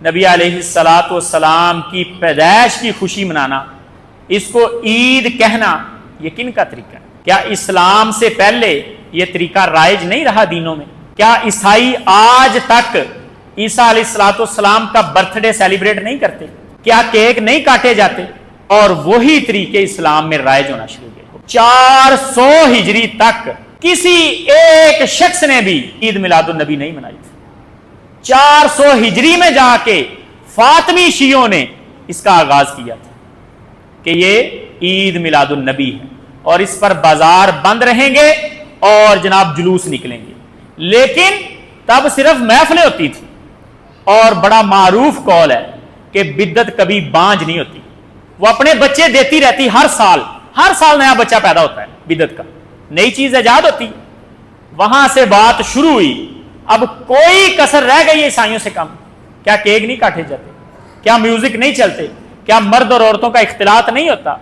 نبی علیہ الصلوۃ والسلام کی پیدائش کی خوشی منانا، اس کو عید کہنا، یہ کن کا طریقہ ہے؟ کیا اسلام سے پہلے یہ طریقہ رائج نہیں رہا دینوں میں؟ کیا عیسائی آج تک عیسیٰ علیہ الصلوۃ والسلام کا برتھ ڈے سیلیبریٹ نہیں کرتے؟ کیا کیک نہیں کاٹے جاتے؟ اور وہی طریقے اسلام میں رائج ہونا شروع ہوئے۔ 400 ہجری تک کسی ایک شخص نے بھی عید میلاد النبی نہیں منائی تھی۔ 400 ہجری میں جا کے فاطمی شیعوں نے اس کا آغاز کیا تھا کہ یہ عید میلاد النبی ہے، اور اس پر بازار بند رہیں گے اور جناب جلوس نکلیں گے۔ لیکن تب صرف محفلیں ہوتی تھی، اور بڑا معروف قول ہے کہ بدعت کبھی بانج نہیں ہوتی، وہ اپنے بچے دیتی رہتی، ہر سال نیا بچہ پیدا ہوتا ہے، بدعت کا نئی چیز ایجاد ہوتی۔ وہاں سے بات شروع ہوئی، اب کوئی کسر رہ گئی ہے عیسائیوں سے کم؟ کیا کیک نہیں کاٹے جاتے؟ کیا میوزک نہیں چلتے؟ کیا مرد اور عورتوں کا اختلاط نہیں ہوتا؟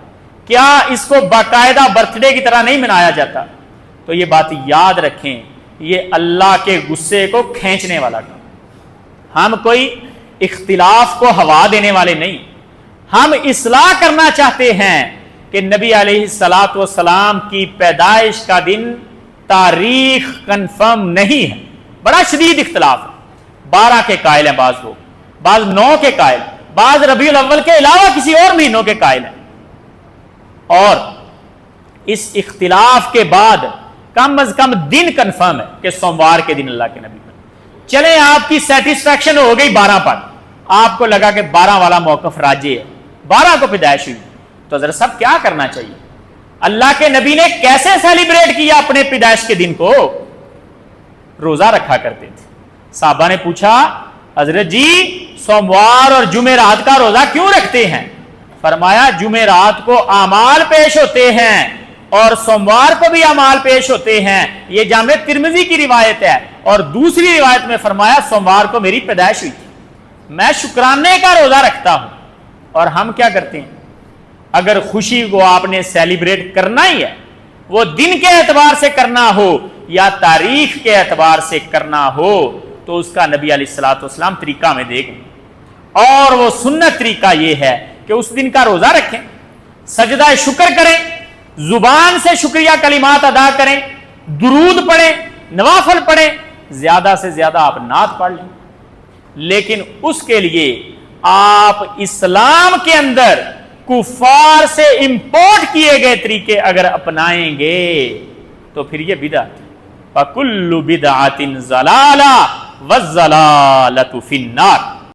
کیا اس کو باقاعدہ برتھ ڈے کی طرح نہیں منایا جاتا؟ تو یہ بات یاد رکھیں، یہ اللہ کے غصے کو کھینچنے والا کام۔ ہم کوئی اختلاف کو ہوا دینے والے نہیں، ہم اصلاح کرنا چاہتے ہیں کہ نبی علیہ الصلوۃ والسلام کی پیدائش کا دن تاریخ کنفرم نہیں ہے، بڑا شدید اختلاف ہے۔ 12 کے قائل ہیں بعض لوگ، بعض 9 کے قائل، بعض ربیع الاول کے علاوہ کسی اور مہینوں کے قائل ہیں۔ اور اس اختلاف کے بعد کم از کم دن کنفرم ہے کہ سوموار کے دن اللہ کے نبی پر۔ چلیں آپ کی سیٹسفیکشن ہو گئی 12 پر، آپ کو لگا کہ 12 والا موقف راجے ہے، 12 کو پیدائش ہوئی، تو ذرا سب کیا کرنا چاہیے؟ اللہ کے نبی نے کیسے سیلیبریٹ کیا اپنے پیدائش کے دن کو؟ روزہ رکھا کرتے تھے۔ صحابہ نے پوچھا حضرت جی سوموار اور جمعرات کا روزہ کیوں رکھتے ہیں؟ فرمایا جمعرات کو اعمال پیش ہوتے ہیں اور سوموار کو بھی اعمال پیش ہوتے ہیں، یہ جامع ترمذی کی روایت ہے۔ اور دوسری روایت میں فرمایا سوموار کو میری پیدائش ہوئی تھی، میں شکرانے کا روزہ رکھتا ہوں۔ اور ہم کیا کرتے ہیں؟ اگر خوشی کو آپ نے سیلیبریٹ کرنا ہی ہے، وہ دن کے اعتبار سے کرنا ہو یا تاریخ کے اعتبار سے کرنا ہو، تو اس کا نبی علیہ الصلوۃ والسلام طریقہ میں دیکھیں، اور وہ سنت طریقہ یہ ہے کہ اس دن کا روزہ رکھیں، سجدہ شکر کریں، زبان سے شکریہ کلمات ادا کریں، درود پڑھیں، نوافل پڑھیں، زیادہ سے زیادہ آپ نعت پڑھ لیں۔ لیکن اس کے لیے آپ اسلام کے اندر کفار سے امپورٹ کیے گئے طریقے اگر اپنائیں گے تو پھر یہ بدعت ہے۔ فَكُلُّ بِدْعَةٍ ضَلَالَةٍ وَالضَّلَالَةُ فِي النَّارِ۔